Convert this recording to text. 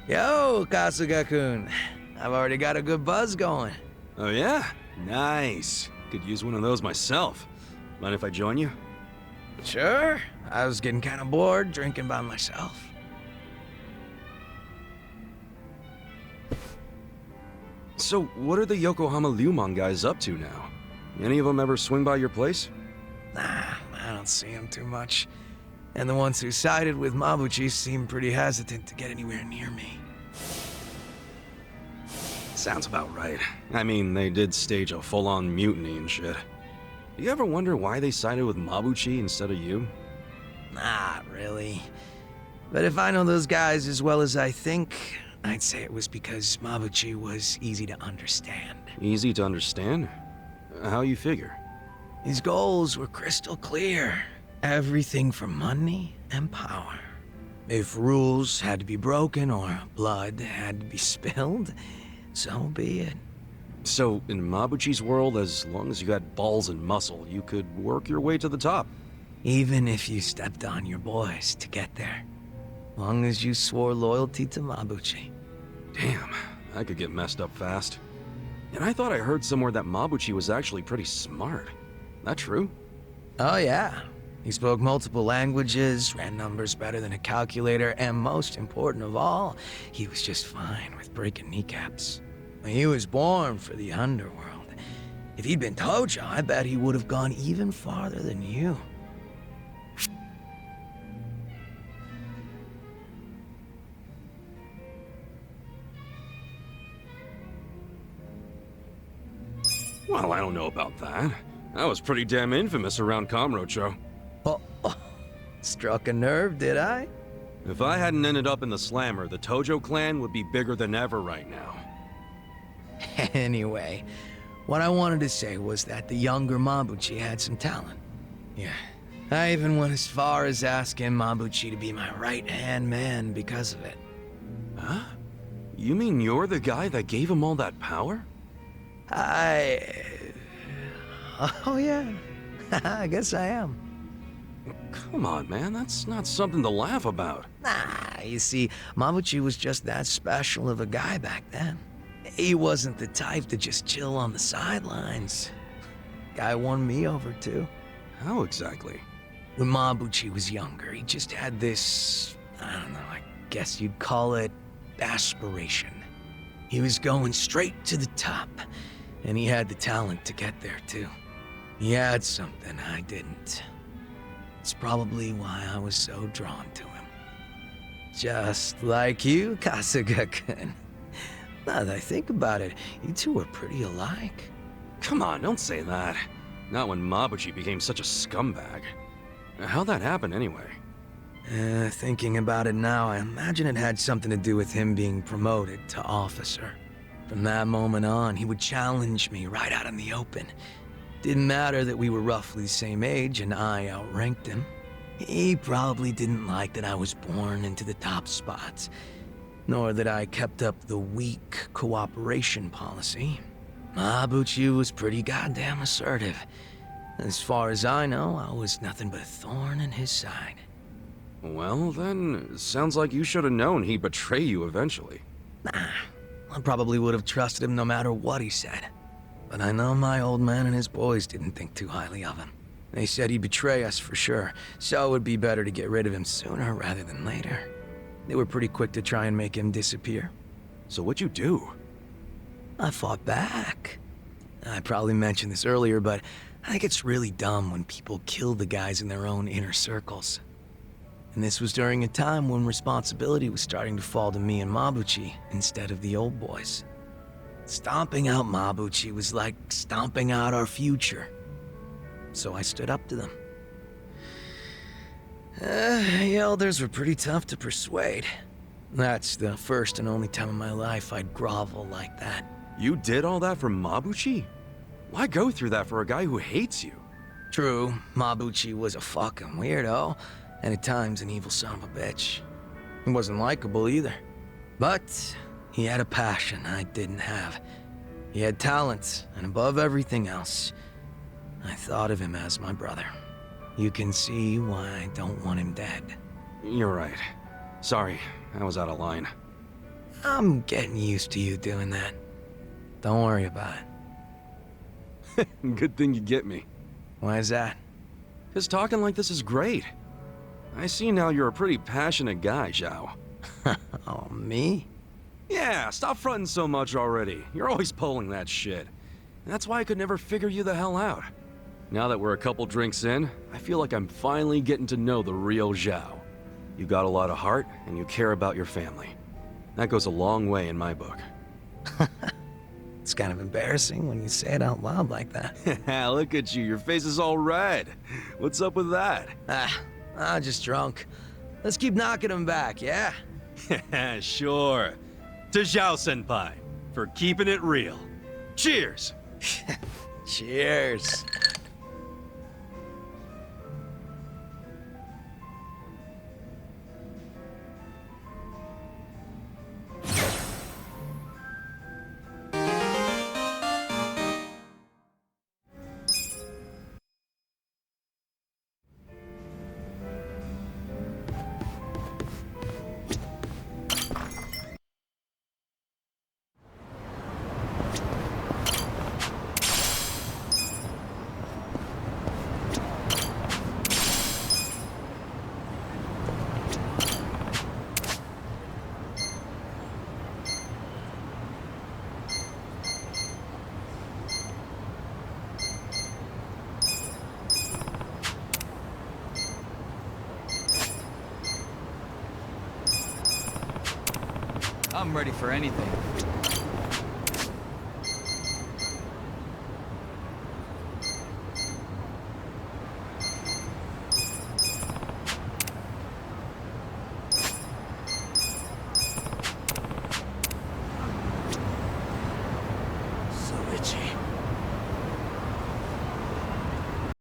Yo, Kasuga-kun. I've already got a good buzz going. Oh yeah? Nice. Could use one of those myself. Mind if I join you? Sure. I was getting kind of bored drinking by myself. So, what are the Yokohama Ryumon guys up to now? Any of them ever swing by your place? Nah, I don't see him too much. And the ones who sided with Mabuchi seem pretty hesitant to get anywhere near me. Sounds about right. I mean, they did stage a full-on mutiny and shit. Do you ever wonder why they sided with Mabuchi instead of you? Not really. But if I know those guys as well as I think, I'd say it was because Mabuchi was easy to understand. Easy to understand? How you figure? His goals were crystal clear. Everything for money and power. If rules had to be broken or blood had to be spilled, so be it. So, in Mabuchi's world, as long as you had balls and muscle, you could work your way to the top. Even if you stepped on your boys to get there. Long as you swore loyalty to Mabuchi. Damn, I could get messed up fast. And I thought I heard somewhere that Mabuchi was actually pretty smart. That true? Oh yeah. He spoke multiple languages, ran numbers better than a calculator, and most important of all, he was just fine with breaking kneecaps. He was born for the underworld. If he'd been Tojo, I bet he would have gone even farther than you. Well, I don't know about that. I was pretty damn infamous around Kamurocho. Oh, struck a nerve, did I? If I hadn't ended up in the slammer, the Tojo clan would be bigger than ever right now. Anyway, what I wanted to say was that the younger Mabuchi had some talent. Yeah, I even went as far as asking Mabuchi to be my right-hand man because of it. Huh? You mean you're the guy that gave him all that power? Oh yeah, I guess I am. Come on, man, that's not something to laugh about. Nah, you see, Mabuchi was just that special of a guy back then. He wasn't the type to just chill on the sidelines. Guy won me over too. How exactly? When Mabuchi was younger, he just had this, I don't know, I guess you'd call it aspiration. He was going straight to the top, and he had the talent to get there too. He had something I didn't. It's probably why I was so drawn to him. Just like you, Kasuga-kun. Now that I think about it, you two are pretty alike. Come on, don't say that. Not when Mabuchi became such a scumbag. How'd that happen anyway? Thinking about it now, I imagine it had something to do with him being promoted to officer. From that moment on, he would challenge me right out in the open. Didn't matter that we were roughly the same age and I outranked him. He probably didn't like that I was born into the top spots, nor that I kept up the weak cooperation policy. Mabuchi was pretty goddamn assertive. As far as I know, I was nothing but a thorn in his side. Well, then, sounds like you should have known he'd betray you eventually. Nah, I probably would have trusted him no matter what he said. But I know my old man and his boys didn't think too highly of him. They said he'd betray us for sure, so it would be better to get rid of him sooner rather than later. They were pretty quick to try and make him disappear. So what'd you do? I fought back. I probably mentioned this earlier, but I think it's really dumb when people kill the guys in their own inner circles. And this was during a time when responsibility was starting to fall to me and Mabuchi instead of the old boys. Stomping out Mabuchi was like stomping out our future. So I stood up to them. The elders were pretty tough to persuade. That's the first and only time in my life I'd grovel like that. You did all that for Mabuchi? Why go through that for a guy who hates you? True, Mabuchi was a fucking weirdo, and at times an evil son of a bitch. He wasn't likable either. But he had a passion I didn't have. He had talent, and above everything else, I thought of him as my brother. You can see why I don't want him dead. You're right. Sorry, I was out of line. I'm getting used to you doing that. Don't worry about it. Good thing you get me. Why is that? 'Cause talking like this is great. I see now you're a pretty passionate guy, Zhao. Oh, me? Yeah, stop fronting so much already. You're always pulling that shit. That's why I could never figure you the hell out. Now that we're a couple drinks in, I feel like I'm finally getting to know the real Zhao. You got a lot of heart, and you care about your family. That goes a long way in my book. It's kind of embarrassing when you say it out loud like that. Look at you, your face is all red. What's up with that? I'm just drunk. Let's keep knocking him back, yeah? Sure. To Zhao-senpai, for keeping it real. Cheers! Cheers. I'm ready for anything.